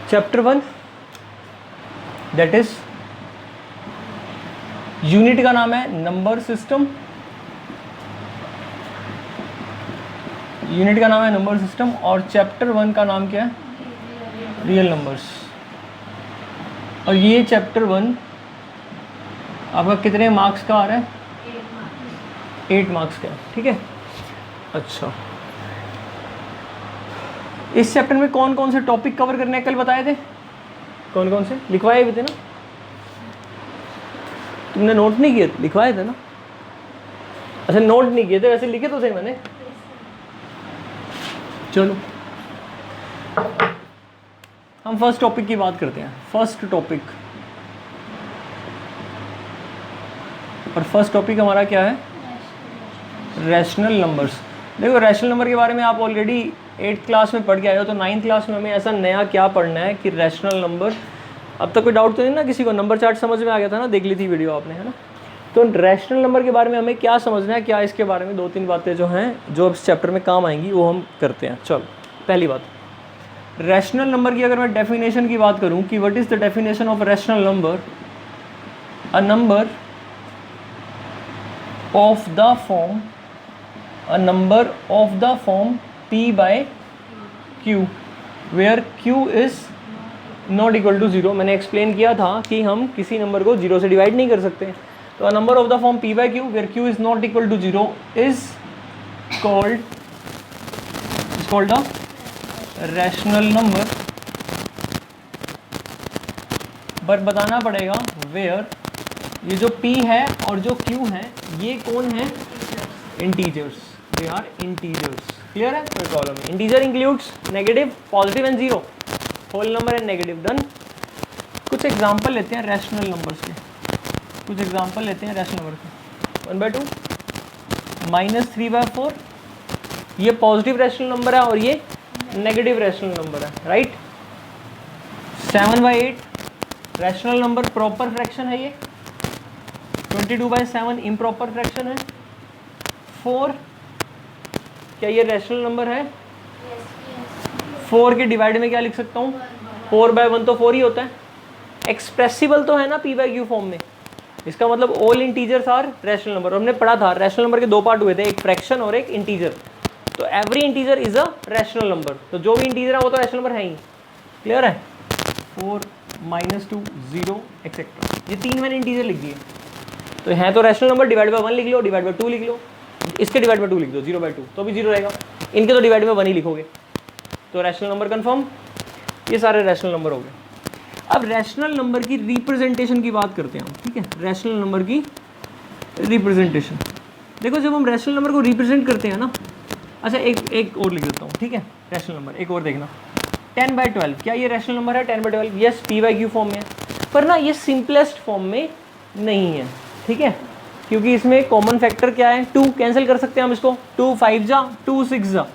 Chapter 1 that is unit का नाम है नंबर सिस्टम, यूनिट का नाम है नंबर सिस्टम, और चैप्टर 1 का नाम क्या है? Real numbers. और ये चैप्टर 1 आपका कितने मार्क्स का आ रहा है? 8 मार्क्स का, ठीक है। अच्छा, इस चैप्टर में कौन कौन से टॉपिक कवर करने हैं कल बताए थे? कौन कौन से लिखवाए हुए थे ना? तुमने नोट नहीं किए थे? लिखवाए थे ना? अच्छा, नोट नहीं किए थे, वैसे लिखे तो थे मैंने। चलो हम फर्स्ट टॉपिक की बात करते हैं। फर्स्ट टॉपिक, और फर्स्ट टॉपिक हमारा क्या है? Rational numbers. देखो, रैशनल नंबर के बारे में आप ऑलरेडी 8th क्लास में पढ़ के आए हो, तो 9th क्लास में हमें ऐसा नया क्या पढ़ना है कि रैशनल नंबर। अब तक कोई डाउट तो नहीं ना किसी को? नंबर चार्ट समझ में आ गया था ना? देख ली थी वीडियो आपने, है ना? तो रैशनल नंबर के बारे में हमें क्या समझना है, क्या इसके बारे में 2-3 बातें जो हैं जो इस चैप्टर में काम आएंगी वो हम करते हैं। चलो, पहली बात, रैशनल नंबर की अगर मैं डेफिनेशन की बात करूं कि what is the definition of rational number? A number of the form, a number of the form p by q where q is not equal to 0। मैंने एक्सप्लेन किया था कि हम किसी नंबर को 0 से डिवाइड नहीं कर सकते। तो a number of the form p by q where q is not equal to 0 is called a rational number। पर बताना पड़ेगा where ये जो p है और जो q है ये कौन है? Integers, they are integers। Clear है? कोई प्रॉब्लम नहीं। Integer includes negative, positive and zero, whole number and negative. Done. कुछ एग्जांपल लेते हैं रैशनल नंबर्स के, कुछ एग्जांपल लेते हैं रैशनल नंबर के। 1/2, -3/4, ये पॉजिटिव रैशनल नंबर है और ये नेगेटिव रैशनल नंबर है, right. 7/8 rational number, proper fraction है ये। 22/7 इम्प्रॉपर फ्रैक्शन है। 4, क्या ये रैशनल नंबर है? 4 के डिवाइड में क्या लिख सकता हूँ? 4/1 तो 4 ही होता है। एक्सप्रेसिबल तो है ना p by q फॉर्म में, इसका मतलब all integers are rational number. हमने पढ़ा था रैशनल नंबर के 2 पार्ट हुए थे, एक फ्रैक्शन और एक इंटीजर। तो every integer is a rational number, तो जो भी इंटीजर है वो तो रैशनल नंबर है ही। क्लियर है? 4, -2, 0 एक्सेट्रा, ये 3 मैंने इंटीजर लिख दिए। तो है तो रैशनल नंबर, डिवाइड बाय 1 लिख लो, डिवाइड बाय 2 लिख लो, इसके डिवाइड बाय 2 लिख दो, 0/2 तो भी 0 रहेगा। इनके तो डिवाइड में 1 ही लिखोगे, तो रैशनल नंबर कंफर्म। ये सारे रैशनल नंबर हो गए। अब रैशनल नंबर की रिप्रेजेंटेशन की बात करते हैं हम, ठीक है। रैशनल नंबर की रिप्रेजेंटेशन, देखो जब हम रैशनल नंबर को रिप्रेजेंट करते हैं ना, अच्छा एक और लिख देता हूँ, ठीक है। रैशनल नंबर एक और देखना, 10/12, क्या ये रैशनल नंबर है? 10/12 yes, p by q form में है, पर ना ये सिंपलेस्ट फॉर्म में नहीं है, ठीक है, क्योंकि इसमें कॉमन फैक्टर क्या है? 2, कैंसिल कर सकते हैं हम इसको। 2 5 जा, 2 6 जा।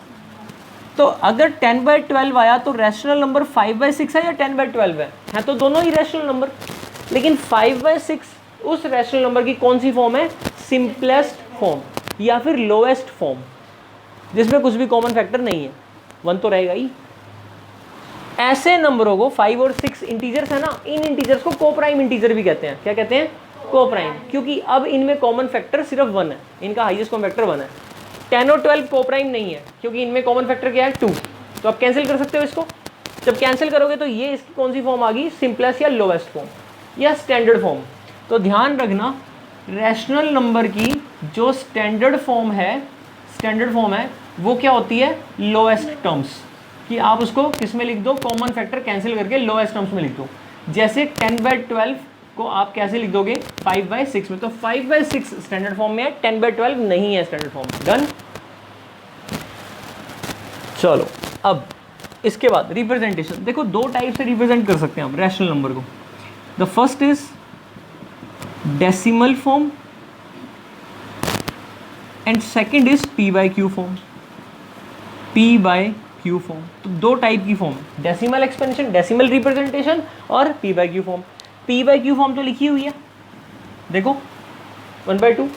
तो अगर 10/12 आया तो रैशनल नंबर 5/6 है या 10/12 है तो दोनों ही रैशनल नंबर। लेकिन 5/6 उस रैशनल नंबर की कौन सी फॉर्म है? सिंपलेस्ट फॉर्म या फिर लोएस्ट फॉर्म, जिसमें कुछ भी कॉमन फैक्टर नहीं है, 1 तो रहेगा ही। ऐसे नंबरों को 5 और 6 इंटीजर्स है ना, इन इंटीजर्स को कोप्राइम इंटीजर भी कहते हैं। क्या कहते हैं? कोप्राइम, क्योंकि अब इनमें कॉमन फैक्टर सिर्फ 1 है, इनका हाईएस्ट कॉमन फैक्टर 1 है। 10 और 12 कोप्राइम नहीं है, क्योंकि इनमें कॉमन फैक्टर क्या है? 2। तो आप कैंसिल कर सकते हो इसको। जब कैंसिल करोगे तो ये इसकी कौन सी फॉर्म आ गई? सिंपलेस्ट या लोएस्ट फॉर्म या स्टैंडर्ड फॉर्म। तो ध्यान रखना, रैशनल नंबर की जो स्टैंडर्ड फॉर्म है वो क्या होती है? लोएस्ट टर्म्स, कि आप उसको किस में लिख दो? कॉमन फैक्टर कैंसिल करके लोएस्ट टर्म्स में लिख दो। जैसे 10/12 को आप कैसे लिख दोगे? 5/6 में। तो 5/6 स्टैंडर्ड फॉर्म में है, 10/12 नहीं है स्टैंडर्ड फॉर्म। डन। चलो अब इसके बाद रिप्रेजेंटेशन, देखो 2 टाइप से रिप्रेजेंट कर सकते हैं हम रैशनल नंबर को। The first is decimal form and second is p by q form. p by q form, तो 2 टाइप की form, decimal expansion, decimal representation और p by q form. p by q form तो लिखी हुई है, देखो 1/2।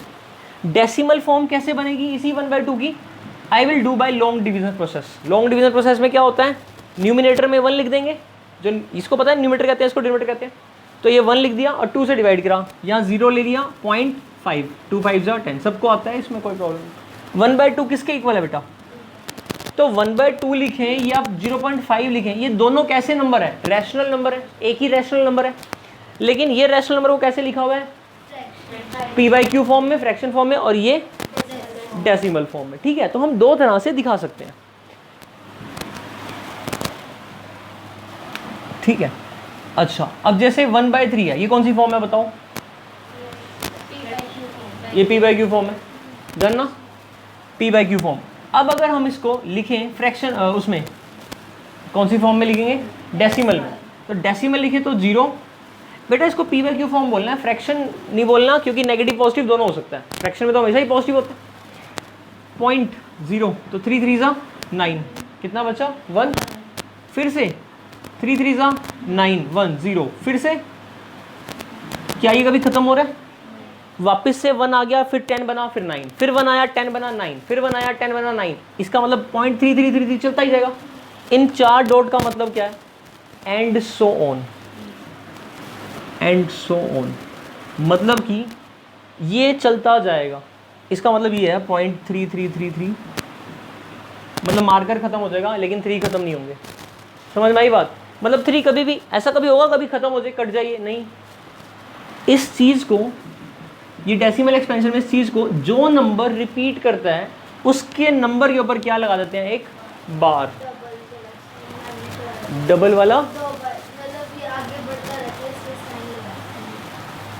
Decimal form कैसे बनेगी इसी 1/2 की? I will do by long division process. Long division process में क्या होता है? न्यूमिनेटर में 1 लिख देंगे, जो इसको पता है न्यूमरेटर कहते हैं, इसको डिनोमिनेटर कहते हैं। तो ये 1 लिख दिया और 2 से डिवाइड करा, यहाँ 0 ले लिया 0.5, 2 5 10, सबको आता है, इसमें कोई प्रॉब्लम नहीं। 1/2 किसके इक्वल है बेटा? तो 1/2 लिखें या आप 0.5 लिखें, ये दोनों कैसे नंबर है? रैशनल नंबर है, एक ही रैशनल नंबर है। लेकिन ये रैशनल नंबर को कैसे लिखा हुआ है? p/q फॉर्म में, फ्रैक्शन फॉर्म में, और ये डेसिमल फॉर्म में। ठीक है, तो हम दो तरह से दिखा सकते हैं। ठीक है, अच्छा अब जैसे 1/3 है, ये कौन सी फॉर्म है बताओ? ये p/q फॉर्म है, डन ना? p/q form. अब अगर हम इसको लिखें फ्रैक्शन, उसमें कौन सी फॉर्म में लिखेंगे? डेसिमल में। तो डेसिमल लिखे तो 0। बेटा इसको p/q फॉर्म बोलना है, फ्रैक्शन नहीं बोलना, क्योंकि नेगेटिव पॉजिटिव दोनों हो सकता है। फ्रैक्शन में तो हमेशा ही पॉजिटिव होता है। 0.0 तो 3 3 9, कितना बचा? 1। फिर से 3 3 9, 1 0, फिर से क्या ये कभी खत्म हो रहा है? वापस से 1 आ गया, फिर 10 बना, फिर 9, फिर 1 आया 10 बना 9, फिर 1 आया 10 बना 9। इसका मतलब 0.3333 चलता ही जाएगा। इन 4 डॉट का मतलब क्या है? And so on, and so on, मतलब कि ये चलता जाएगा। इसका मतलब ये है 0.3333, मतलब मार्कर खत्म हो जाएगा लेकिन 3 खत्म नहीं होंगे। समझ में आई बात? मतलब 3 कभी भी ऐसा कभी होगा कभी खत्म हो जाए, कट जाइए, नहीं। इस चीज़ को, ये डेसिमल एक्सपेंशन में इस चीज़ को जो नंबर रिपीट करता है उसके नंबर के ऊपर क्या लगा देते हैं? एक बार। डबल वाला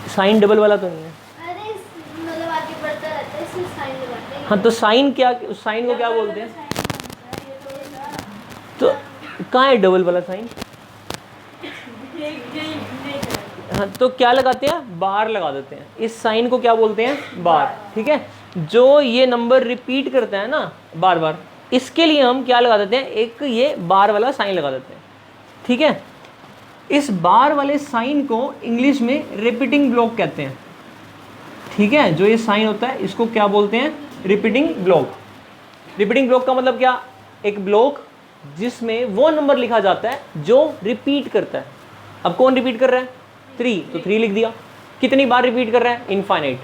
साइन डबल वाला तो नहीं है। हाँ तो साइन क्या, साइन को क्या बोलते हैं? तो कहाँ है डबल वाला साइन? हाँ तो क्या लगाते हैं? बार लगा देते हैं। इस साइन को क्या बोलते हैं? बार। ठीक है, जो ये नंबर रिपीट करता है ना बार बार, इसके लिए हम क्या लगा देते हैं? एक ये बार वाला साइन लगा देते हैं। ठीक है, इस बार वाले साइन को इंग्लिश में रिपीटिंग ब्लॉक कहते हैं। ठीक है, जो ये साइन होता है इसको क्या बोलते हैं? Repeating block. रिपीटिंग ब्लॉक का मतलब क्या? एक ब्लॉक जिसमें वो नंबर लिखा जाता है जो रिपीट करता है। अब कौन रिपीट कर रहा है? 3, तो 3 लिख दिया। कितनी बार रिपीट कर रहा है? इनफाइनाइट,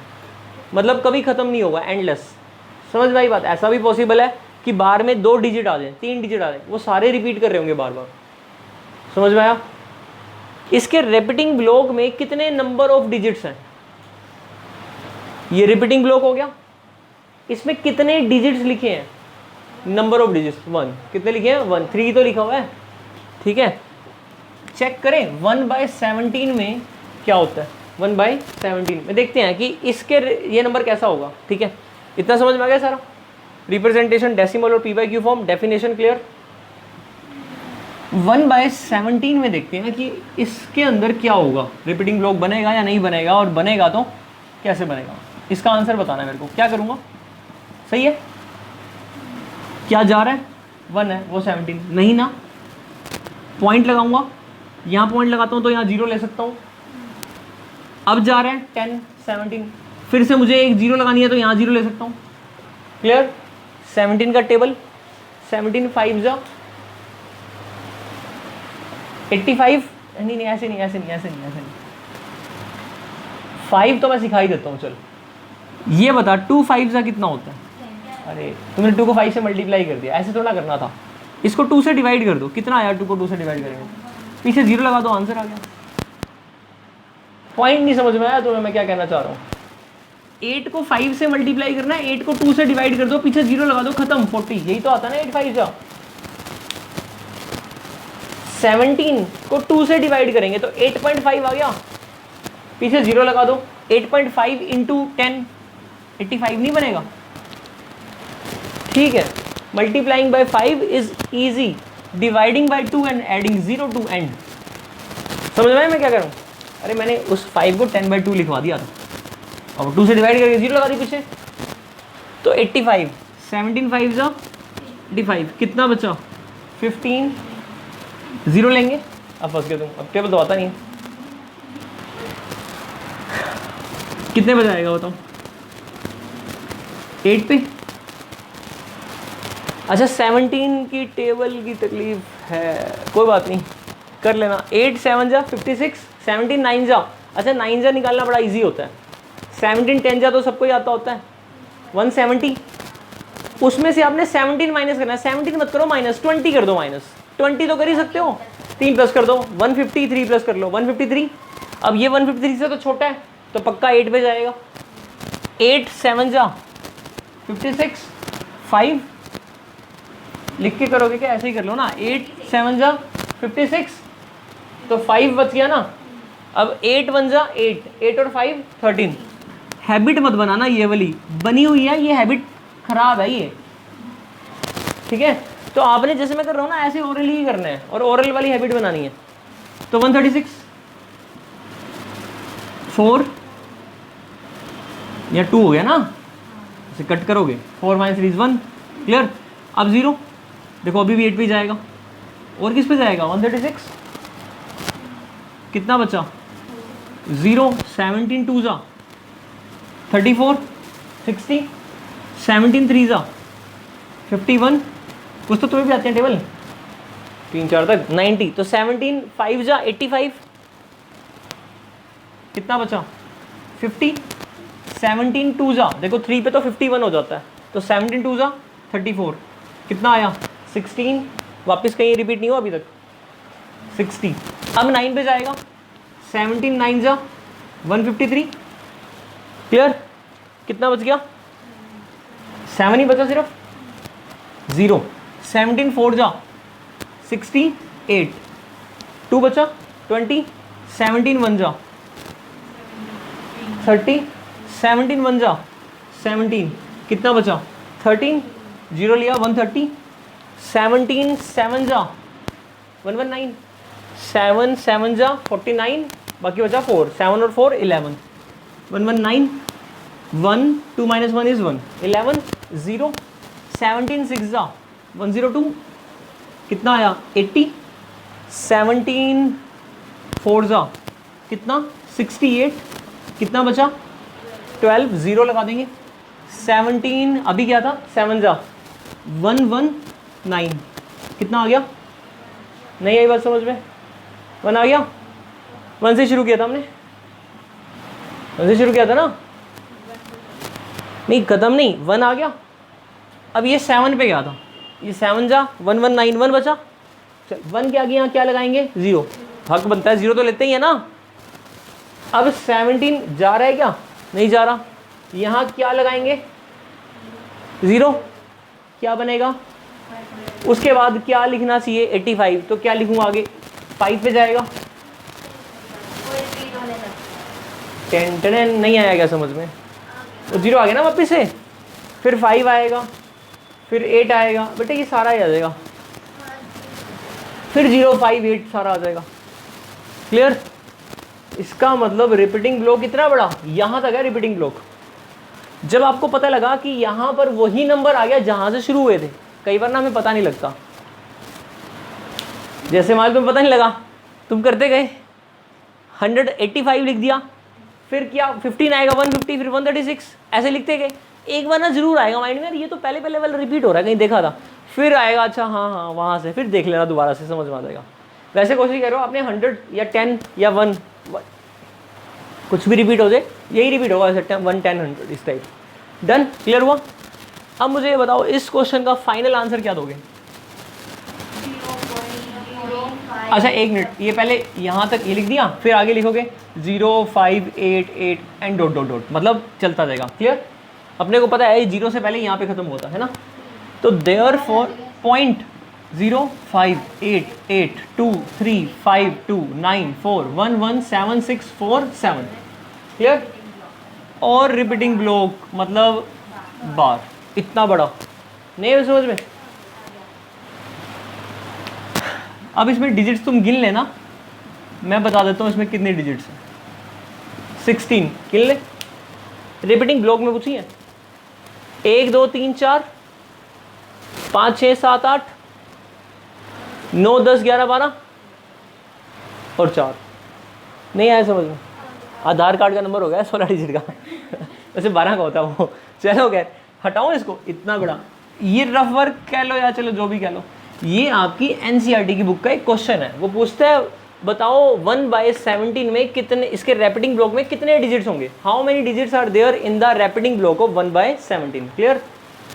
मतलब कभी खत्म नहीं होगा, एंडलेस। समझ में आई बात? ऐसा भी पॉसिबल है कि बार में 2 डिजिट आ जाए, 3 डिजिट आ जाए, वो सारे रिपीट कर रहे होंगे बार बार। समझ में आया? इसके रिपीटिंग ब्लॉक में कितने नंबर ऑफ डिजिट्स हैं? ये रिपीटिंग ब्लॉक हो गया। इसमें कितने डिजिट्स लिखे हैं? Number of digits 1। कितने लिखे हैं? 1। 3 तो लिखा हुआ है। ठीक है, चेक करें 1/17 में क्या होता है। 1/17 में देखते हैं कि इसके ये नंबर कैसा होगा। ठीक है, इतना समझ में आ गया सारा? रिप्रेजेंटेशन, डेसिमल और p/q फॉर्म, डेफिनेशन क्लियर। 1/17 में देखते हैं कि इसके अंदर क्या होगा, रिपीटिंग ब्लॉक बनेगा या नहीं बनेगा, और बनेगा तो कैसे बनेगा। इसका आंसर बताना है मेरे को। क्या करूँगा? सही है, क्या जा रहा है? 1 है, वो 17 नहीं ना। पॉइंट लगाऊंगा, यहाँ पॉइंट लगाता हूँ तो यहाँ 0 ले सकता हूँ। अब जा रहा है 10 17, फिर से मुझे एक 0 लगानी है तो यहाँ 0 ले सकता हूँ। क्लियर? 17 का टेबल, 17 5 जा 85। नहीं नहीं, ऐसे नहीं, ऐसे नहीं, ऐसे नहीं, ऐसे नहीं। 5 तो मैं सिखा ही देता हूँ। चल ये बता 2 5 जा कितना होता है? अरे तुमने 2 को 5 से मल्टीप्लाई कर दिया, ऐसे थोड़ा करना था। इसको 2 से डिवाइड कर दो, कितना आया? 2 को 2 से डिवाइड करेंगे, पीछे 0 लगा दो, आंसर आ गया। पॉइंट नहीं समझ में आया तुम्हें मैं क्या कहना चाह रहा हूँ? 8 को 5 से मल्टीप्लाई करना है, 8 को 2 से डिवाइड कर दो, पीछे 0 लगा दो, खत्म, 40। यही तो आता है ना 8 5 जा। 17 को 2 से डिवाइड करेंगे तो 8.5 आ गया, पीछे 0 लगा दो। 8.5 इंटू 10 85 नहीं बनेगा? ठीक है, multiplying by 5 is easy, dividing by 2 and adding 0 to end. समझ में आया मैं क्या करूँ? अरे मैंने उस 5 को 10/2 लिखवा दिया था, अब 2 से डिवाइड करके 0 लगा दी पीछे, तो 85। 17 5 जा 85, कितना बचा? 15। 0 लेंगे, अब फंस गए तुम, अब टेबल तो आता नहीं है। कितने बजे आएगा बताओ? 8 पे। अच्छा 17 की टेबल की तकलीफ है, कोई बात नहीं, कर लेना। 8 7 जा 56, 17 9 जा, अच्छा 9 जा निकालना बड़ा इजी होता है। 17 10 जा तो सबको ही आता होता है, 170। उसमें से आपने 17 माइनस करना है, 17 मत करो माइनस, 20 कर दो माइनस, 20 तो कर ही सकते हो, 3 प्लस कर दो, 153 प्लस कर लो 153। अब ये 153 से तो छोटा है तो पक्का 8 पे जाएगा। 8 7 जा 56, 5 लिख के करोगे क्या, ऐसे ही कर लो ना, 8 7 जा 56 तो 5 बच गया ना। अब 8 1 जा 8, 8 और 5 13। हैबिट मत बनाना, ये वाली बनी हुई है, ये हैबिट खराब है ये, ठीक है। तो आपने जैसे मैं कर रहा हूँ ना ऐसे ओरल ही करना है और ओरल वाली हैबिट बनानी है। तो 136 4 या 2 हो गया ना, इसे कट करोगे 4 माइनस 3 1, क्लियर। अब 0 देखो अभी भी 8 पे जाएगा, और किस पे जाएगा 136, कितना बचा 0, 17 2 जा 34, 60, 17 3 जा 51, कुछ तो तुम्हें भी आते हैं टेबल 3 4 तक 90, तो 17 5 जा 85, कितना बचा 50, 17 2 जा देखो 3 पे तो 51 हो जाता है, तो 17 2 जा 34, कितना आया 16, वापस कहीं रिपीट नहीं हुआ अभी तक 60। अब 9 पे जाएगा, 17 9 जा 153, क्लियर। कितना बच गया 7 ही बचा सिर्फ, 0, 17 4 जा 68, 2 बचा 20, 17 1 जा 30, 17 1 जा 17, कितना बचा 13, 0 लिया 130, 17 7 जा 119, 7 7 जा 49, बाकी बचा 4, 7 और 4 11, 119, 1 2 minus 1 is 1, 11 0, 17 6 जा 102, कितना आया 80, 17 4 जा कितना 68, कितना बचा 12, 0 लगा देंगे, 17 अभी क्या था 7 जा 119, कितना आ गया, नहीं आई बात समझ में, 1 आ गया, 1 से शुरू किया था हमने, 1 से शुरू किया था ना, नहीं खत्म नहीं, 1 आ गया। अब ये 7 पे गया था, ये 7 जा 119, 1 बचा, चल 1 के आगे यहाँ क्या लगाएंगे 0, हक बनता है 0 तो लेते ही है ना। अब 17 जा रहा है क्या, नहीं जा रहा, यहाँ क्या लगाएंगे 0, क्या बनेगा, उसके बाद क्या लिखना चाहिए 85, तो क्या लिखूँ आगे 5 पे जाएगा, 10 10 नहीं आया क्या समझ में, तो 0 आ गया ना वापस से, फिर 5 आएगा, फिर 8 आएगा, बेटे ये सारा ही आ जाएगा, फिर 0 5 8 सारा आ जाएगा, क्लियर। इसका मतलब रिपीटिंग ब्लॉक इतना बड़ा, यहाँ तक है रिपीटिंग ब्लॉक। जब आपको पता लगा कि यहाँ पर वही नंबर आ गया जहाँ से शुरू हुए थे, कई बार ना हमें पता नहीं लगता, जैसे मान लो तुम्हें पता नहीं लगा, तुम करते गए 185 लिख दिया, फिर क्या 15 आएगा 150, फिर 136, ऐसे लिखते गए, एक बार ना जरूर आएगा माइंड में, ये तो पहले लेवल रिपीट हो रहा है कहीं देखा था, फिर आएगा अच्छा हाँ हाँ वहाँ से, फिर देख लेना दोबारा से समझ में आ जाएगा। वैसे कोशिश करो आपने 100 या 10 या 1 कुछ भी रिपीट हो जाए, यही रिपीट होगा 1 10 100 इस टाइप। डन, क्लियर हुआ। अब मुझे ये बताओ इस क्वेश्चन का फाइनल आंसर क्या दोगे। अच्छा एक मिनट, ये पहले यहाँ तक ये लिख दिया, फिर आगे लिखोगे 0 5 8 8 एंड डॉट डॉट डॉट, मतलब चलता जाएगा, क्लियर। अपने को पता है 0 से पहले यहाँ पे खत्म होता है ना, तो देयर फॉर पॉइंट 0 5 8 8 2 3 5 2 9 4 1 1 7 6 4 7, क्लियर। और रिपीटिंग ब्लॉक मतलब बार, इतना बड़ा नहीं है समझ में। अब इसमें डिजिट्स तुम गिन लेना, मैं बता देता हूँ इसमें कितने डिजिट्स हैं। 16 गिन ले, रिपीटिंग ब्लॉक में पूछी है 1 2 3 4 5 6 7 8 9 10 11 12 और 4, नहीं आया समझ में। आधार कार्ड का नंबर हो गया 16 डिजिट का वैसे 12 का होता है वो, चलो खैर हटाओ इसको, इतना बड़ा ये रफ वर्क कह लो या चलो जो भी कह लो, ये आपकी एनसीईआरटी की बुक का एक क्वेश्चन है। वो पूछता है बताओ 1/17 में कितने, इसके रैपिडिंग ब्लॉक में कितने डिजिट्स होंगे, how many digits are there in the repeating block of 1/17। Clear.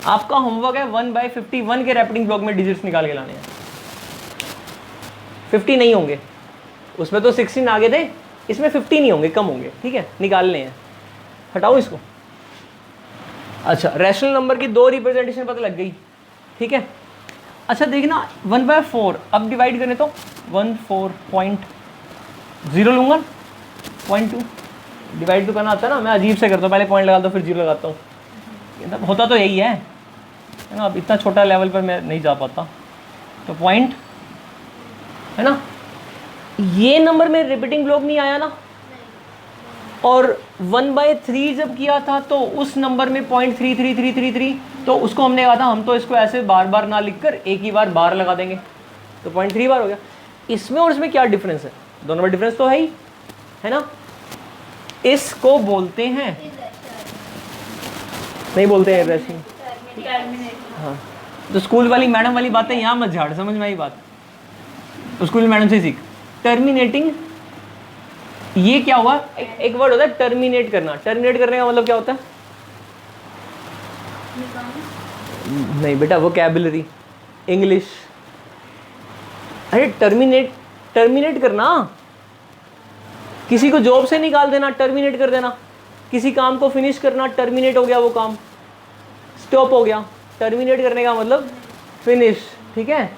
आपका होमवर्क है 1/51 के रैपिडिंग ब्लॉक में डिजिट्स निकाल के लाने हैं। 50 नहीं होंगे, उसमें तो 16 आगे थे, इसमें 50 नहीं होंगे, कम होंगे। ठीक है, निकालने हैं। हटाओ इसको। अच्छा, रैशनल नंबर की 2 रिप्रेजेंटेशन पता लग गई। ठीक है। अच्छा देखना 1/4 अब डिवाइड करें तो 14.0 लूँगा, 0.2 डिवाइड तो करना आता है ना, मैं अजीब से करता हूँ, पहले पॉइंट लगाता हूँ फिर जीरो लगाता हूँ, मतलब होता तो यही है ना। अब इतना छोटा लेवल पर मैं नहीं जा पाता, तो पॉइंट है ना। ये नंबर में रिपीटिंग ब्लॉक नहीं आया ना, और 1/3 जब किया था तो उस नंबर में 0.33333, तो उसको हमने कहा था हम तो इसको ऐसे बार बार ना लिखकर एक ही बार बार लगा देंगे, तो 0.3 बार हो गया। इसमें और इसमें क्या डिफरेंस है, दोनों में डिफरेंस तो है ही, है ना। इसको बोलते हैं, नहीं बोलते हैं रैशिंग। हाँ, तो स्कूल वाली मैडम वाली बातें यहाँ मत झाड़, समझ में आई बात, तो स्कूल मैडम से सीख। टर्मिनेटिंग, ये क्या हुआ, एक वर्ड होता है टर्मिनेट करना। टर्मिनेट करने का मतलब क्या होता है? नहीं बेटा, वोकैबुलरी, इंग्लिश। अरे टर्मिनेट करना, किसी को जॉब से निकाल देना, टर्मिनेट कर देना। किसी काम को फिनिश करना, टर्मिनेट हो गया वो काम, स्टॉप हो गया। टर्मिनेट करने का मतलब फिनिश। ठीक है।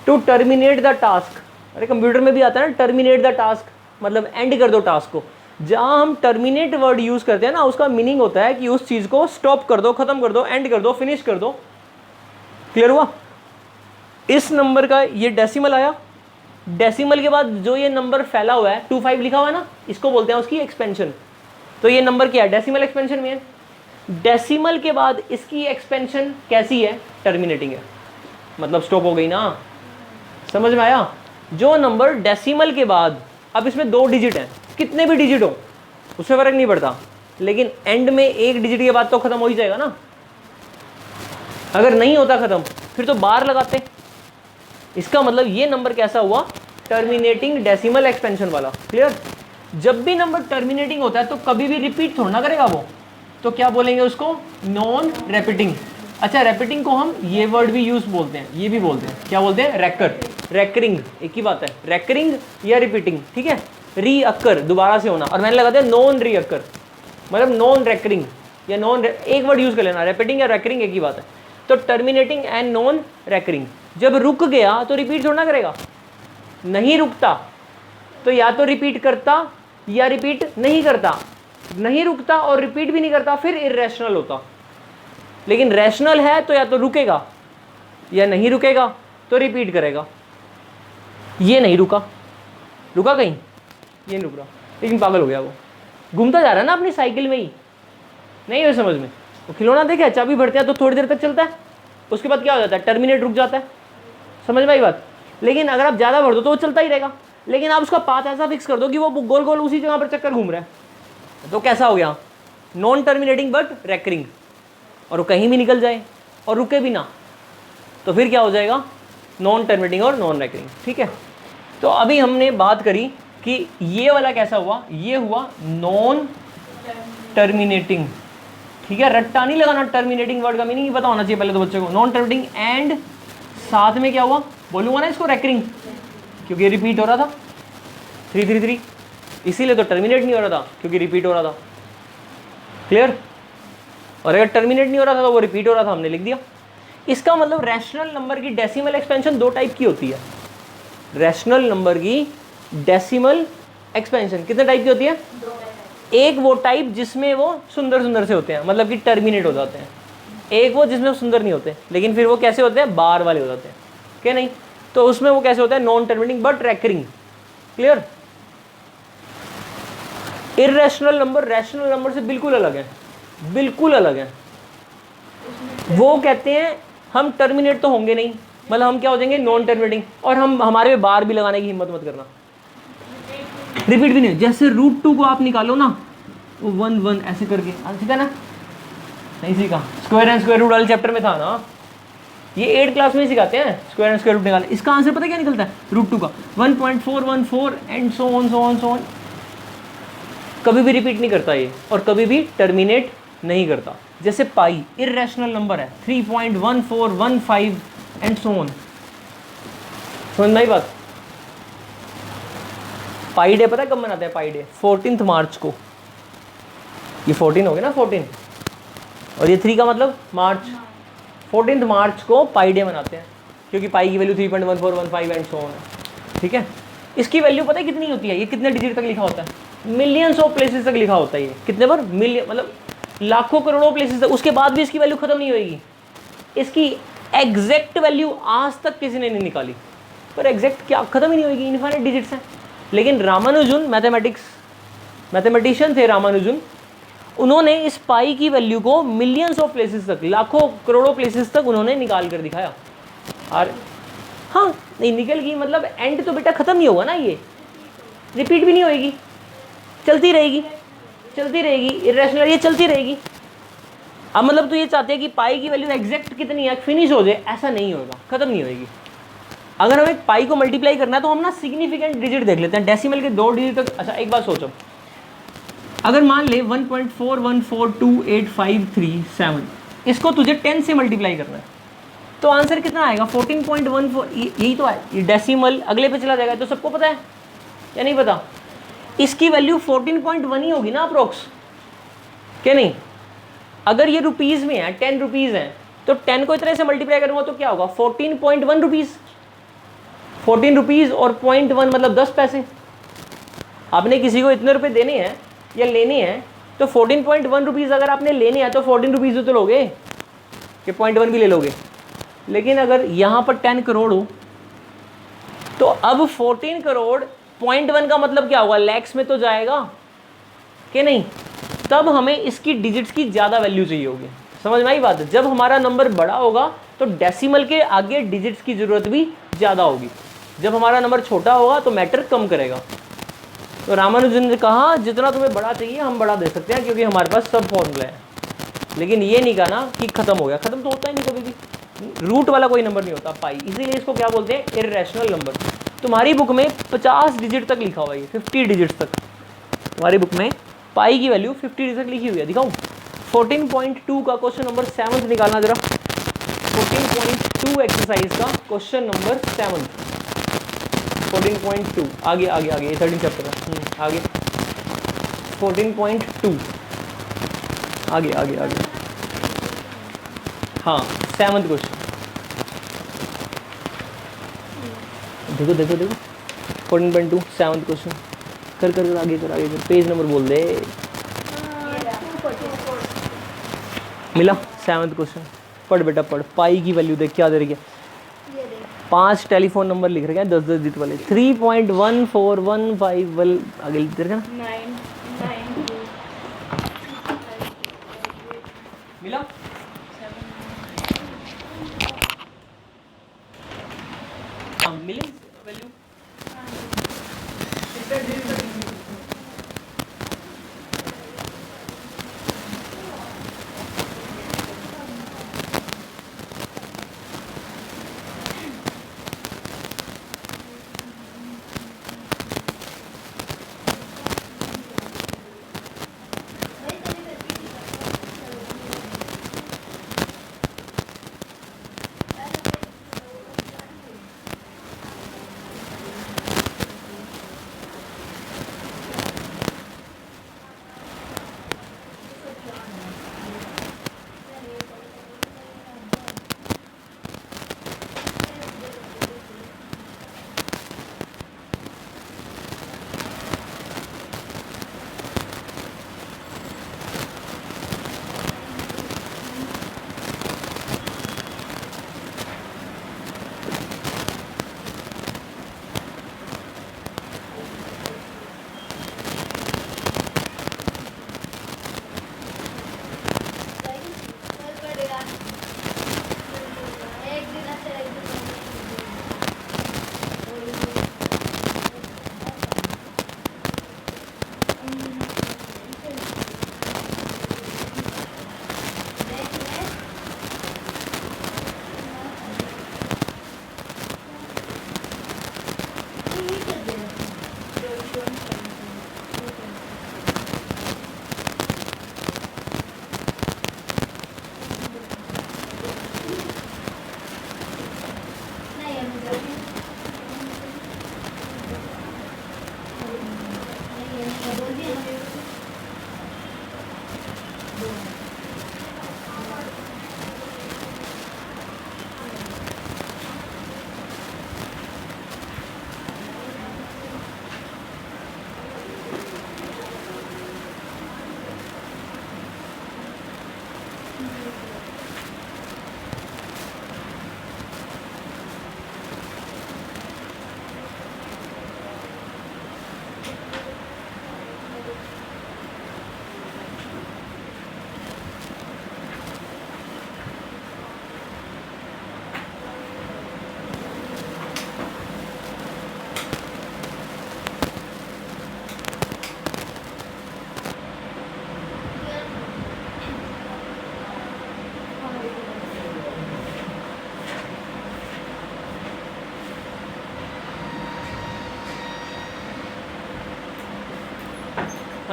टू टर्मिनेट द टास्क, अरे कंप्यूटर में भी आता है ना टर्मिनेट द टास्क, मतलब एंड कर दो टास्क को। जहाँ हम टर्मिनेट वर्ड यूज़ करते हैं ना, उसका मीनिंग होता है कि उस चीज़ को स्टॉप कर दो, ख़त्म कर दो, एंड कर दो, फिनिश कर दो। क्लियर हुआ? इस नंबर का ये डेसिमल आया, डेसिमल के बाद जो ये नंबर फैला हुआ है 25 लिखा हुआ है ना, इसको बोलते हैं उसकी एक्सपेंशन। तो ये नंबर क्या है, डेसिमल एक्सपेंशन में है। डेसिमल के बाद इसकी एक्सपेंशन कैसी है, टर्मिनेटिंग है, मतलब स्टॉप हो गई ना। समझ में आया? जो नंबर डेसिमल के बाद, अब इसमें 2 डिजिट हैं, कितने भी डिजिट हो उससे फर्क नहीं पड़ता, लेकिन एंड में 1 डिजिट के बाद तो खत्म हो ही जाएगा ना। अगर नहीं होता खत्म फिर तो बार लगाते। इसका मतलब ये नंबर कैसा हुआ, टर्मिनेटिंग डेसिमल एक्सपेंशन वाला। क्लियर? जब भी नंबर टर्मिनेटिंग होता है तो कभी भी रिपीट थोड़ा ना करेगा वो, तो क्या बोलेंगे उसको, नॉन रेपिटिंग। अच्छा, रेपिटिंग को हम ये वर्ड भी यूज बोलते हैं, ये भी बोलते हैं, क्या बोलते हैं, रैकर, रैकरिंग, एक ही बात है, रैकरिंग या रिपीटिंग। ठीक है। रीअक्कर, दोबारा से होना, और मैंने लगा दिया नॉन रीअक्कर, मतलब नॉन रैकरिंग या नॉन, एक वर्ड यूज कर लेना, रेपिटिंग या रैकरिंग एक ही बात है। तो टर्मिनेटिंग एंड नॉन रैकरिंग, जब रुक गया तो रिपीट थोड़ा ना करेगा, नहीं रुकता तो या तो रिपीट करता या रिपीट नहीं करता, नहीं रुकता और रिपीट भी नहीं करता, फिर इर्रेशनल होता। लेकिन रैशनल है तो या तो रुकेगा या नहीं रुकेगा, तो रिपीट करेगा। ये नहीं रुका, रुका कहीं, ये नहीं रुक रहा, लेकिन पागल हो गया, वो घूमता जा रहा है ना अपनी साइकिल में ही, नहीं है समझ में। वो खिलौना देखा, चाबी भरते हैं तो थोड़ी देर तक चलता है, उसके बाद क्या हो जाता है, टर्मिनेट, रुक जाता है। समझ में आई बात? लेकिन अगर आप ज़्यादा भर दो तो वो चलता ही रहेगा, लेकिन आप उसका पाथ ऐसा फिक्स कर दो कि वो गोल गोल उसी जगह पर चक्कर घूम रहा है, तो कैसा हो गया, नॉन टर्मिनेटिंग बट रैकरिंग। और वो कहीं भी निकल जाए और रुके भी ना, तो फिर क्या हो जाएगा, नॉन टर्मिनेटिंग और नॉन रैकरिंग। ठीक है। तो अभी हमने बात करी कि ये वाला कैसा हुआ, ये हुआ नॉन टर्मिनेटिंग। ठीक है, रट्टा नहीं लगाना, टर्मिनेटिंग वर्ड का मीनिंग पता होना चाहिए पहले तो बच्चे को। नॉन टर्मिनेटिंग एंड साथ में क्या हुआ, बोलूँगा ना इसको रैकरिंग, क्योंकि ये रिपीट हो रहा था 333, इसीलिए तो टर्मिनेट नहीं हो रहा था, क्योंकि रिपीट हो रहा था। क्लियर? और अगर टर्मिनेट नहीं हो रहा था तो वो रिपीट हो रहा था, हमने लिख दिया। इसका मतलब रैशनल नंबर की डेसिमल एक्सपेंशन 2 टाइप की होती है। रैशनल नंबर की डेसिमल एक्सपेंशन कितने टाइप की होती है, 2 एक वो टाइप जिसमें वो सुंदर सुंदर से होते हैं, मतलब कि टर्मिनेट हो जाते हैं। एक वो जिसमें सुंदर नहीं होते, लेकिन फिर वो कैसे होते हैं, बार वाले हो जाते हैं, क्या नहीं, तो उसमें वो कैसे होता है, non terminating but recurring. Clear? Irrational number rational number से बिल्कुल अलग है, बिल्कुल अलग है। वो कहते हैं हम टर्मिनेट तो होंगे नहीं, मतलब हम क्या हो जाएंगे, नॉन टर्मिनेटिंग, और हम हमारे में बार भी लगाने की हिम्मत मत करना, रिपीट भी नहीं। जैसे √2 को आप निकालो ना, वो 1 1 ऐसे करके, सीखा ना, नहीं सीखा, स्क्वायर एंड स्क्वायर रूट वाले चैप्टर में था ना, ये 8 क्लास में ही सिखाते हैं स्क्वायर एंड स्क्वायर रूट निकालना। इसका आंसर पता क्या निकलता है? √2 का 1.414 एंड सो ऑन। कभी भी रिपीट नहीं करता ये, और कभी भी टर्मिनेट नहीं करता। जैसे पाई इर्रेशनल नंबर है, 3.1415 एंड सो ऑन। समझ में आई बात? पाई डे पता है कब मनाते हैं? पाई डे 14 मार्च को। ये 14 हो गया ना, 14, और ये 3 का मतलब मार्च। 14 मार्च को पाई डे मनाते हैं, क्योंकि पाई की वैल्यू 3.1415 एंड सो ऑन है। ठीक है, इसकी वैल्यू पता है कितनी होती है? ये कितने डिजिट तक लिखा होता है? मिलियंस ऑफ प्लेसेस तक लिखा होता है। ये कितने पर? मिलियन, मतलब लाखों करोड़ों प्लेसेस तक। उसके बाद भी इसकी वैल्यू खत्म नहीं होगी। इसकी एग्जैक्ट वैल्यू आज तक किसी ने नहीं निकाली, पर एग्जैक्ट क्या खत्म ही नहीं होगी, इनफाइनाइट डिजिट्स हैं। लेकिन रामानुजन मैथमेटिशियन थे रामानुजन, उन्होंने इस पाई की वैल्यू को मिलियंस ऑफ प्लेसेस तक, लाखों करोड़ों प्लेसेस तक उन्होंने निकाल कर दिखाया। और हाँ, नहीं निकल गई मतलब एंड तो बेटा खत्म नहीं होगा ना, ये रिपीट भी नहीं होएगी, चलती रहेगी इर्रेशनल, ये चलती रहेगी। अब मतलब तो ये चाहते हैं कि पाई की वैल्यू एग्जैक्ट कितनी है, फिनिश हो जाए, ऐसा नहीं होगा, खत्म नहीं होएगी। अगर हमें पाई को मल्टीप्लाई करना है तो हम ना सिग्निफिकेंट डिजिट देख लेते हैं, डेसिमल के 2 डिजिट तक। अच्छा एक बात सोचो, अगर मान ले 1.41428537, इसको तुझे 10 से मल्टीप्लाई करना है, तो आंसर कितना आएगा? 14.14। यही तो है, ये डेसिमल अगले पे चला जाएगा, तो सबको पता है या नहीं पता? इसकी वैल्यू 14.1 ही होगी ना अप्रोक्स, क्या नहीं? अगर ये रुपीज़ में है, 10 रुपीज़ है, तो 10 को इतने से मल्टीप्लाई करूँगा तो क्या होगा? 14.1 रुपीज़। 14 रुपीज़ और 0.1 मतलब 10 पैसे। आपने किसी को इतने रुपए देने हैं या लेने हैं, तो 14.1 रुपीज़ अगर आपने लेने हैं तो 14 रुपीज़ तो लोगे, कि 0.1 भी ले लोगे। लेकिन अगर यहाँ पर 10 करोड़ हो, तो अब 14 करोड़ 0.1 का मतलब क्या होगा? लैक्स में तो जाएगा कि नहीं? तब हमें इसकी डिजिट्स की ज़्यादा वैल्यू चाहिए होगी। समझ में आई बात? जब हमारा नंबर बड़ा होगा तो डेसिमल के आगे डिजिट्स की ज़रूरत भी ज़्यादा होगी। जब हमारा नंबर छोटा होगा तो मैटर कम करेगा। तो रामानुजन ने कहा जितना तुम्हें बड़ा चाहिए हम बड़ा दे सकते हैं, क्योंकि हमारे पास सब फॉर्मूले हैं। लेकिन ये नहीं कहा ना कि ख़त्म हो गया, ख़त्म तो होता ही नहीं कभी भी। रूट वाला कोई नंबर नहीं होता पाई, इसीलिए इसको क्या बोलते हैं? Irrational number. तुम्हारी बुक में 50 डिजिट तक लिखा हुआ है, 50 डिजिट तक तुम्हारी बुक में पाई की वैल्यू 50 डिजिट तक लिखी हुई है। दिखाऊँ? 14.2 का क्वेश्चन नंबर 7 निकालना जरा। 14.2 एक्सरसाइज का क्वेश्चन नंबर 7। 14.2 आगे ये 13 चैप्टर है। आगे 14.2 आगे हाँ 7th क्वेश्चन। देखो 14.2 7th क्वेश्चन। कर आगे कर पेज नंबर बोल दे। मिला 7th क्वेश्चन? पढ़ बेटा पढ़। पाई की वैल्यू देख क्या दे रही है। 5 टेलीफोन नंबर लिख रखे हैं 10-10 डिजिट वाले। 3.1415 आगे लिख देगा ना। मिला? मिली वैल्यू?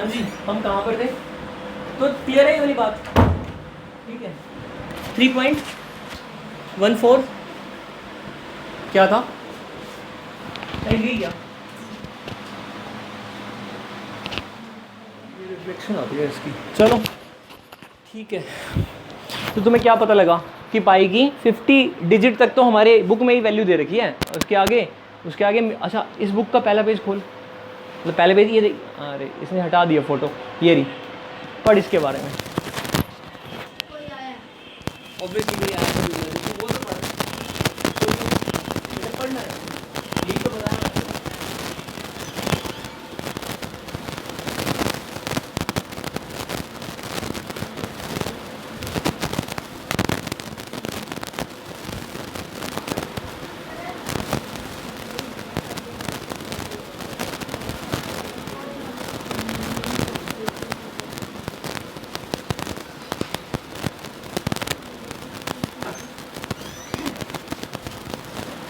हाँ जी, हम कहाँ पर थे? तो क्लियर है ये वाली बात, ठीक है। 3.14 क्या था? नहीं क्या रिफ्लेक्शन आती है इसकी। चलो ठीक है, तो तुम्हें क्या पता लगा कि पाई की 50 डिजिट तक तो हमारे बुक में ही वैल्यू दे रखी है। उसके आगे अच्छा इस बुक का पहला पेज खोल, मतलब पहले पेज ये देख। अरे इसने हटा दिया फोटो, ये रही, पढ़ इसके बारे में। ऑब्वियसली कोई आया है, वो तो पढ़, पढ़ना है, यही तो बताया।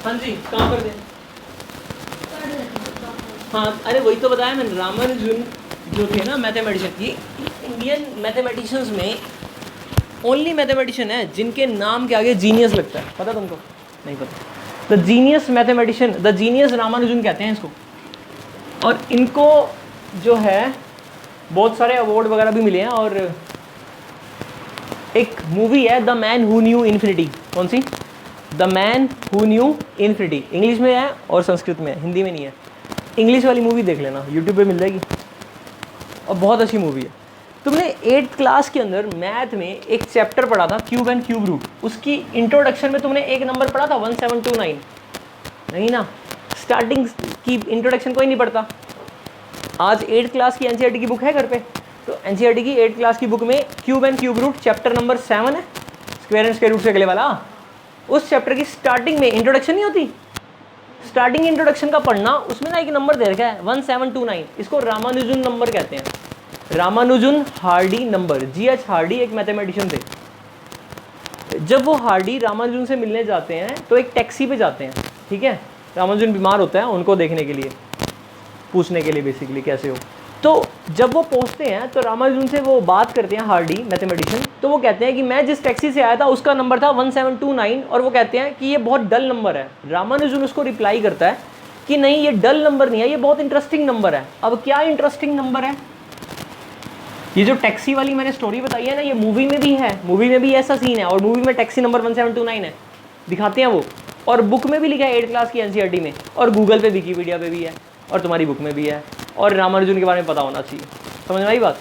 हाँ जी, कहाँ पर दें? हाँ अरे वही तो बताया मैंने, रामानुजन जो थे ना मैथमेटिशियन, ये इंडियन मैथमेटिशियंस में ओनली मैथमेटिशियन है जिनके नाम के आगे जीनियस लगता है। पता तुमको? नहीं पता। The genius mathematician, the genius Ramanujan कहते हैं इसको। और इनको जो है बहुत सारे अवार्ड वगैरह भी मिले हैं। और एक मूवी है the man who knew infinity. कौन सी? The man who knew infinity. English में है और संस्कृत में है, हिंदी में नहीं है। इंग्लिश वाली मूवी देख लेना, यूट्यूब पे मिल जाएगी और बहुत अच्छी मूवी है। तुमने 8th क्लास के अंदर मैथ में एक चैप्टर पढ़ा था क्यूब एंड क्यूब रूट, उसकी इंट्रोडक्शन में तुमने एक नंबर पढ़ा था 1729? नहीं ना, स्टार्टिंग की इंट्रोडक्शन कोई नहीं पढ़ता। आज 8th क्लास की एनसीईआरटी की बुक है घर पे, तो एनसीईआरटी की 8th क्लास की बुक में cube and cube root chapter number 7 है, स्क्वायर एंड स्क्वायर रूट से अगले वाला। उस चैप्टर की स्टार्टिंग में इंट्रोडक्शन नहीं होती? स्टार्टिंग इंट्रोडक्शन का पढ़ना, उसमें ना एक नंबर दे रखा है 1729। इसको रामानुजन नंबर कहते हैं, Ramanujan Hardy number. GH Hardy एक मैथमेटिशियन थे। जब वो हार्डी रामानुजन से मिलने जाते हैं तो एक टैक्सी पे जाते हैं, ठीक है। रामानुजन बीमार होता है, उनको देखने के लिए, पूछने के लिए बेसिकली कैसे हो। तो जब वो पहुंचते हैं तो रामानुजन से वो बात करते हैं, हार्डी मैथमेटिशियन। तो वो कहते हैं कि मैं जिस टैक्सी से आया था उसका नंबर था 1729, और वो कहते हैं कि ये बहुत डल नंबर है। रामानुजन उसको रिप्लाई करता है कि नहीं, ये डल नंबर नहीं है, ये बहुत इंटरेस्टिंग नंबर है। अब क्या इंटरेस्टिंग नंबर है? ये जो टैक्सी वाली मैंने स्टोरी बताई है ना, ये मूवी में भी है, मूवी में भी ऐसा सीन है, और मूवी में टैक्सी नंबर 1729 है, दिखाते हैं वो। और बुक में भी लिखा है 8th क्लास की एनसीईआरटी में, और गूगल पे, विकीपीडिया पे भी है, और तुम्हारी बुक में भी है। और रामानुजन के बारे में पता होना चाहिए। समझ में आई बात?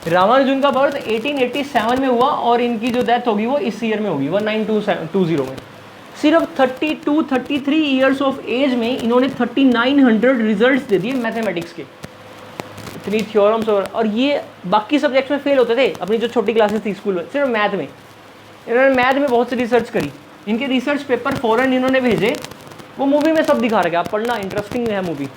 रामानुजन का बर्थ 1887 में हुआ और इनकी जो डेथ होगी वो इस ईयर में होगी, 1920 में। सिर्फ 33 ईयर्स ऑफ एज में इन्होंने 3900 रिजल्ट्स दे दिए मैथमेटिक्स के, इतनी थ्योरम्स। और ये बाकी सब्जेक्ट्स में फेल होते थे अपनी जो छोटी क्लासेस थी स्कूल में, सिर्फ मैथ में इन्होंने मैथ में बहुत सी रिसर्च करी। इनके रिसर्च पेपर फॉरेन इन्होंने भेजे, वो मूवी में सब दिखा रखा है, आप पढ़ना, इंटरेस्टिंग है मूवी।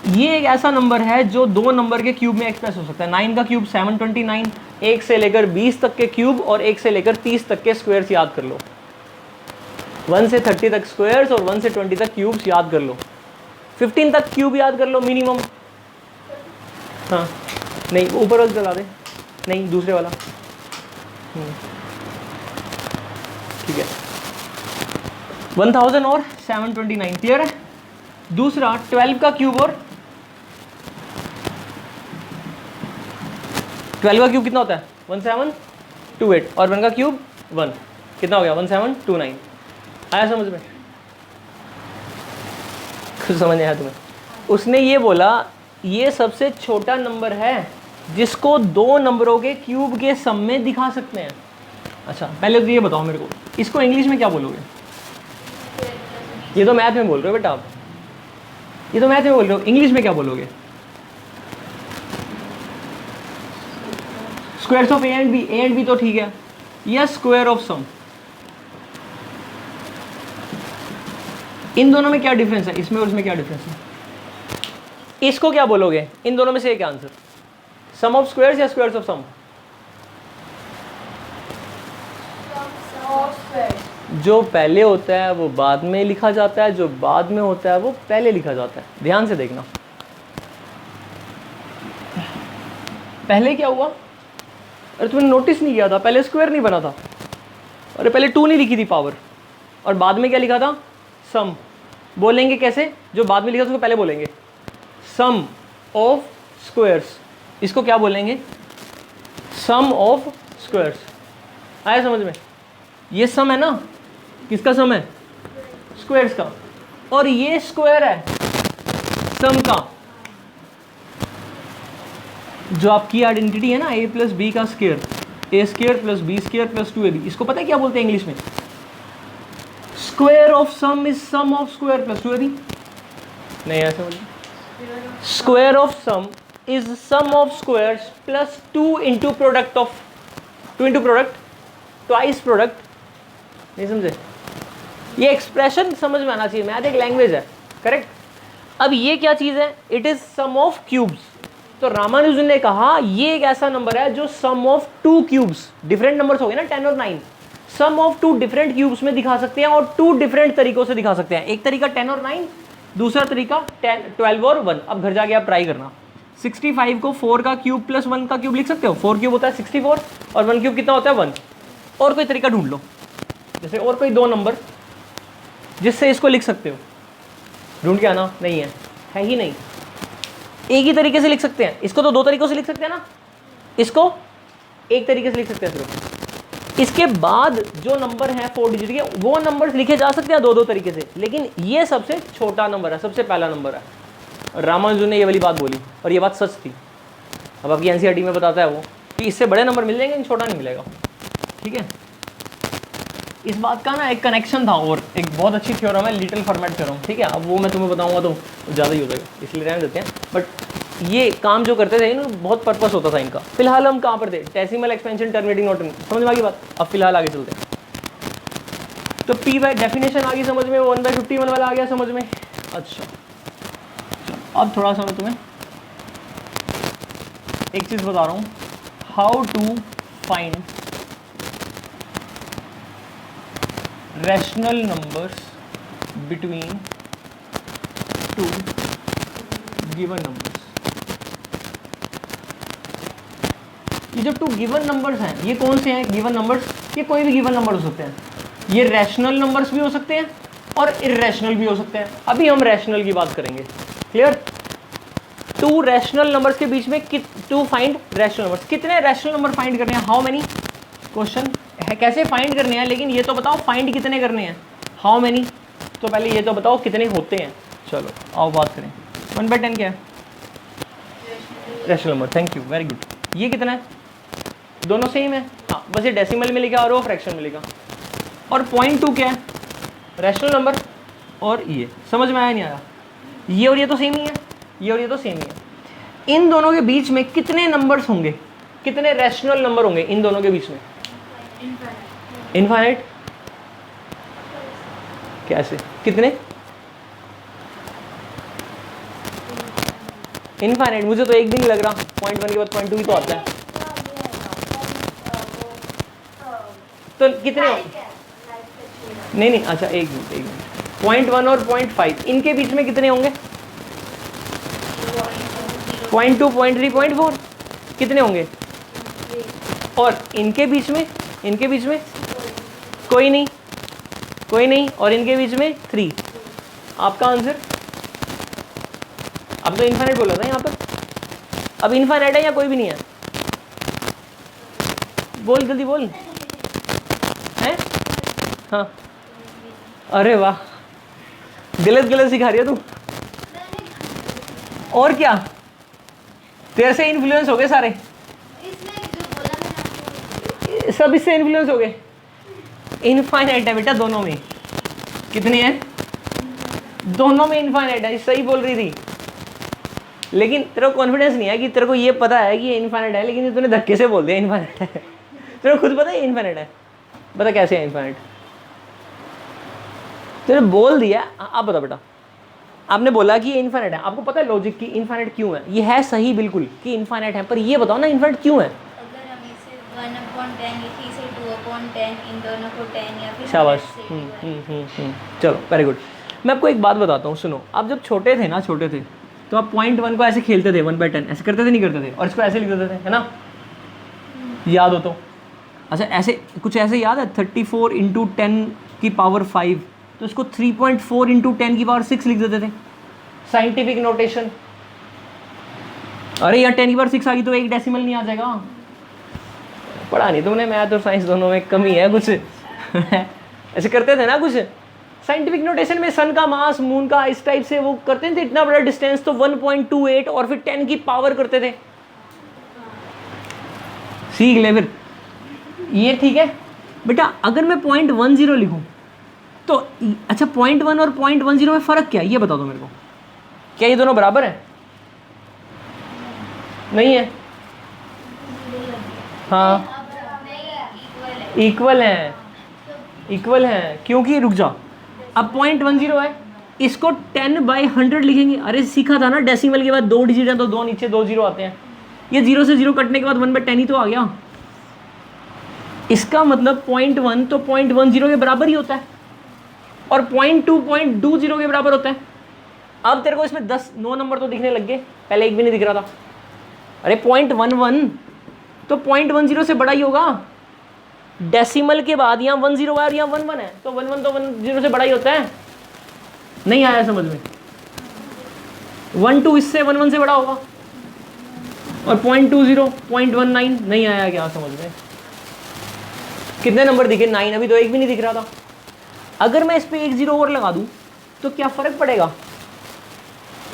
ये एक ऐसा नंबर है जो 2 नंबर के क्यूब में एक्सप्रेस हो सकता है। 9 का क्यूब 729, 1 से लेकर 20 तक के क्यूब और 1 से लेकर 30 तक के स्क्वायर्स याद कर लो। 1 से 30 तक स्क्वायर्स और 1 से 20 तक क्यूब्स याद कर लो। 15 तक क्यूब याद कर लो मिनिमम। हाँ नहीं, ऊपर वाला चला दे, नहीं दूसरे वाला, ठीक है। 1000 और 729 क्लियर है। दूसरा 12 का क्यूब, और 12 का क्यूब कितना होता है? 1728, और 1 का क्यूब 1, कितना हो गया? 1729। आया समझ में? कुछ समझ नहीं आया तुम्हें? उसने ये बोला ये सबसे छोटा नंबर है जिसको 2 नंबरों के क्यूब के सम में दिखा सकते हैं। अच्छा पहले तो ये बताओ मेरे को, इसको इंग्लिश में क्या बोलोगे? ये तो मैथ में बोल रहे हो बेटा आप, ये तो मैथ में बोल रहे हो, इंग्लिश में क्या बोलोगे? Squares of A and B तो ठीक है, या स्क्वायर ऑफ सम। इन दोनों में क्या डिफरेंस है? इसमें और इसमें क्या डिफरेंस है? इसको क्या बोलोगे? इन दोनों में से एक आंसर, सम ऑफ स्क्वायर्स या स्क्वायर्स ऑफ सम? जो पहले होता है वो बाद में लिखा जाता है, जो बाद में होता है वो पहले लिखा जाता है। ध्यान से देखना, पहले क्या हुआ, अरे तुमने नोटिस नहीं किया था, पहले स्क्वायर नहीं बना था, अरे पहले 2 नहीं लिखी थी पावर, और बाद में क्या लिखा था, सम। बोलेंगे कैसे, जो बाद में लिखा था उसको पहले बोलेंगे, सम ऑफ स्क्वायर्स, इसको क्या बोलेंगे, सम ऑफ स्क्वायर्स। आया समझ में, ये सम है ना, किसका सम है, स्क्वायर्स का, और ये स्क्वायर है सम का। जो आपकी आइडेंटिटी है ना a प्लस बी का square, A square plus B square plus 2ab, इसको पता है क्या बोलते हैं इंग्लिश में, square of sum is sum of square plus 2ab। नहीं ऐसा बोलिए, square of sum is sum of squares plus 2 into product of, 2 into product, twice product. नहीं समझे, ये एक्सप्रेशन समझ में आना चाहिए, मैथ एक लैंग्वेज है, करेक्ट। अब ये क्या चीज़ है, it is sum of cubes. तो रामानुजन ने कहा ये एक ऐसा नंबर है जो सम ऑफ 2 क्यूब्स, डिफरेंट नंबर्स हो गए ना 10 और 9, सम ऑफ 2 डिफरेंट क्यूब्स में दिखा सकते हैं, और 2 डिफरेंट तरीकों से दिखा सकते हैं। एक तरीका 10 और 9, दूसरा तरीका 12 और 1। अब घर जाके आप ट्राई करना, 65 को 4 का क्यूब प्लस 1 का क्यूब लिख सकते हो, 4 क्यूब होता है 64 और 1 क्यूब कितना होता है 1। और कोई तरीका ढूंढ लो, जैसे और कोई 2 नंबर जिससे इसको लिख सकते हो, ढूंढ के आना। नहीं है ही नहीं, एक ही तरीके से लिख सकते हैं इसको, तो 2 तरीकों से लिख सकते हैं ना, इसको एक तरीके से लिख सकते हैं सिर्फ। इसके बाद जो नंबर है 4 डिजिट के, वो नंबर लिखे जा सकते हैं 2-2 तरीके से, लेकिन ये सबसे छोटा नंबर है, सबसे पहला नंबर है। रामानुजन ने ये वाली बात बोली और ये बात सच थी। अब आपकी एनसीईआरटी में बताता है वो कि इससे बड़े नंबर मिल जाएंगे, छोटा नहीं मिलेगा, ठीक है। इस बात का ना एक कनेक्शन था, और एक बहुत अच्छी थ्योरम है लिटिल फॉर्मेट थ्योरम, ठीक है। अब वो मैं तुम्हें बताऊंगा तो ज़्यादा ही हो जाएगा, इसलिए रहने देते हैं। बट ये काम जो करते थे ना, बहुत पर्पस होता था इनका। फिलहाल हम कहाँ पर थे, डेसिमल एक्सपेंशन टर्मिनेटिंग नोट, समझ में आ गई बात। अब फिलहाल आगे चलते हैं। तो पी बाई डेफिनेशन आ गई समझ में, 1/51 वाला आ गया समझ में। अच्छा अब थोड़ा सा मैं तुम्हें एक चीज़ बता रहा हूँ, how to find rational numbers between 2 given numbers। ये जो 2 गिवन नंबर्स हैं, ये कौन से हैं गिवन नंबर्स, ये कोई भी गिवन नंबर हो सकते हैं, ये रैशनल नंबर्स भी हो सकते हैं और इर्रेशनल भी हो सकते हैं। अभी हम रैशनल की बात करेंगे, क्लियर। 2 रैशनल नंबर्स के बीच में टू फाइंड रैशनल नंबर्स, कितने रैशनल नंबर फाइंड करने हैं, हाउ मेनी, क्वेश्चन है कैसे फाइंड करने हैं, लेकिन ये तो बताओ फाइंड कितने करने हैं, हाउ मेनी। तो पहले ये तो बताओ कितने होते हैं। चलो आओ बात करें, 1/10 क्या है, rational number, thank you very good. ये कितना है, दोनों सेम है, हाँ बस ये डेसिमल में लिखा और वो फ्रैक्शन में लिखा। और 0.2 क्या है, रैशनल नंबर, और ये समझ में आया नहीं आया, ये और ये तो सेम ही है, ये और ये तो सेम ही है। इन दोनों के बीच में कितने नंबर्स होंगे, कितने रैशनल नंबर होंगे इन दोनों के बीच में, इनफाइनाइट। कैसे, कितने, इनफाइनाइट। मुझे तो एक भी नहीं लग रहा, 0.1 के बाद 0.2 ही तो आता है। तो कितने, नहीं अच्छा एक मिनट 0.1 और 0.5 इनके बीच में कितने होंगे, 0.2 0.3 0.4 कितने होंगे, और इनके बीच में कोई नहीं, और इनके बीच में 3। आपका आंसर, अब तो इनफाइनाइट बोला था यहाँ पर, अब इनफाइनाइट है या कोई भी नहीं है, बोल जल्दी बोल, है हाँ, अरे वाह गलत सिखा रही है तू, और क्या तेरे से इन्फ्लुएंस हो गए सारे, सब इससे इन्फ्लुएंस हो गए। इनफाइनाइट है बेटा दोनों में, कितने हैं, दोनों में इनफाइनाइट है, सही बोल रही थी। लेकिन तेरे को कॉन्फिडेंस नहीं है कि तेरे को ये पता है कि ये इनफाइनाइट है, लेकिन तूने धक्के से बोल दिया इनफाइनाइट है। तेरे को खुद पता है इनफाइनाइट है, बता कैसे है इनफाइनाइट, तूने बोल दिया। आप बता बेटा, आपने बोला कि ये इनफाइनाइट है, आपको पता है लॉजिक की इनफाइनाइट क्यों है, ये है सही बिल्कुल कि इनफाइनाइट है, पर ये बताओ ना इनफाइनाइट क्यों है। अगर हम इसे 1/10 लिखी, इसे 2/10, इन दोनों को 10 या फिर शाबाश, चलो वेरी गुड। मैं आपको एक बात बताता हूँ, सुनो। आप जब छोटे थे, तो आप 0.1 को ऐसे खेलते थे 1/10, ऐसे करते थे नहीं करते थे, और इसको ऐसे लिख देते थे, है ना, याद हो तो। अच्छा ऐसे कुछ ऐसे याद है 34 × 10 की पावर 5, तो इसको 3.4 × 10 की पावर 6 लिख देते थे, साइंटिफिक नोटेशन। अरे यार 10 की पावर 6 आ गई तो एक डेसिमल नहीं आ जाएगा? पढ़ा नहीं तुमने, मैथ और साइंस दोनों में कमी है कुछ। ऐसे करते थे ना कुछ साइंटिफिक नोटेशन में, सन का मास, मून का, इस टाइप से वो करते थे। इतना बड़ा डिस्टेंस तो 1.28 और फिर 10 की पावर करते थे। सीख ले फिर ये, ठीक है बेटा। अगर मैं 0.10 लिखूं तो अच्छा 0.1 और 0.10 में फ़र्क क्या है ये बता दो मेरे को। क्या ये दोनों बराबर है? नहीं है? हाँ इक्वल हैं, इक्वल हैं, क्योंकि रुक जा, अब 0.10 है, इसको 10/100 लिखेंगे। अरे सीखा था ना डेसिमल के बाद 2 डिजिट हैं तो 2 नीचे 2 0 आते हैं। ये 0 से 0 कटने के बाद 1/10 ही तो आ गया। इसका मतलब 0.1 तो 0.10 के बराबर ही होता है, और 0.2 0.20 के बराबर होता है। अब तेरे को इसमें 9 नंबर तो दिखने लग गए, पहले एक भी नहीं दिख रहा था। अरे 0.11 तो 0.10 से बड़ा ही होगा। डेसिमल के बाद यहाँ 10 है और यहाँ 11 है, तो 11 तो 10 से बड़ा ही होता है। नहीं आया समझ में? 12 इससे 11 से बड़ा होगा, और 0.20 0.19 नहीं आया क्या समझ में? कितने नंबर दिखे? 9। अभी तो एक भी नहीं दिख रहा था। अगर मैं इस पे 1 0 और लगा दूं तो क्या फर्क पड़ेगा?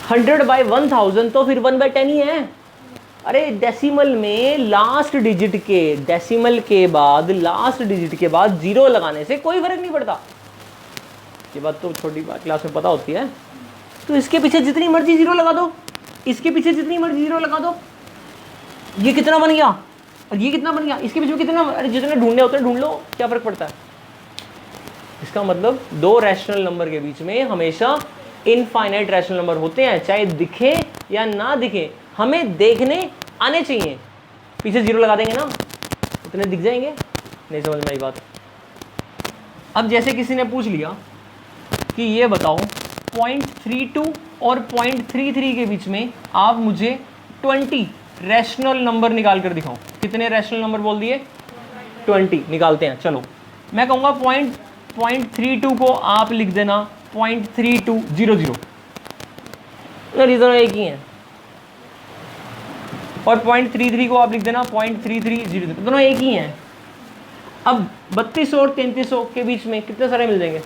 100/1000 तो फिर 1/10 ही है। अरे डेसिमल में लास्ट डिजिट के, डेसिमल के बाद लास्ट डिजिट के बाद 0 लगाने से कोई फर्क नहीं पड़ता। ये बात तो छोटी क्लास में पता होती है। तो इसके पीछे जितनी मर्जी 0 लगा दो, इसके पीछे जितनी मर्जी 0 लगा दो। ये कितना बन गया और ये कितना बन गया, इसके बीच में कितना, अरे जितने ढूंढने होते हैं ढूंढ लो, क्या फर्क पड़ता है? इसका मतलब 2 रैशनल नंबर के बीच में हमेशा इनफाइनाइट रैशनल नंबर होते हैं, चाहे दिखे या ना दिखे, हमें देखने आने चाहिए। पीछे 0 लगा देंगे ना, इतने दिख जाएंगे। नहीं समझ में आई बात? अब जैसे किसी ने पूछ लिया कि ये बताओ 0.32 और 0.33 के बीच में आप मुझे 20 रैशनल नंबर निकाल कर दिखाओ। कितने रैशनल नंबर बोल दिए? 20 निकालते हैं। चलो मैं कहूँगा 0.32 को आप लिख देना 0.3200। ये दोनों एक ही हैं। और 0.33 को आप लिख देना 0.3300, दोनों एक ही हैं। अब 3200 और 3300 के बीच में कितने सारे मिल जाएंगे?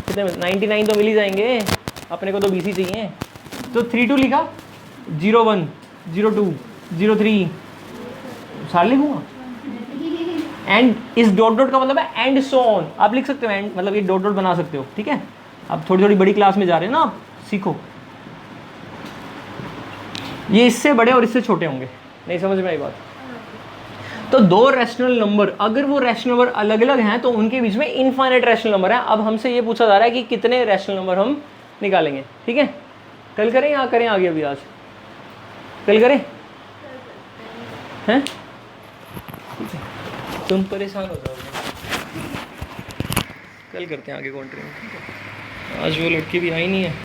कितने? 99 तो मिल ही जाएंगे, अपने को तो 20 ही चाहिए। तो 32 लिखा, 01 02 03 सारे लिखूंगा। एंड इस डॉट डॉट का मतलब है एंड सो ऑन। आप लिख सकते हो एंड, मतलब ये डॉट डॉट बना सकते हो, ठीक है। अब थोड़ी थोड़ी बड़ी क्लास में जा रहे हैं ना आप, सीखो। ये इससे बड़े और इससे छोटे होंगे। नहीं समझ में आई बात? तो 2 रैशनल नंबर, अगर वो रैशनल नंबर अलग अलग हैं तो उनके बीच में इनफाइनाइट रैशनल नंबर है। अब हमसे ये पूछा जा रहा है कि कितने रैशनल नंबर हम निकालेंगे, ठीक है। कल करें या करें आगे? अभी आज कल करें हैं? तुम परेशान हो जाओगे। कल करते हैं आगे कॉन्ट्री में। आज वो लड़की भी आई नहीं है।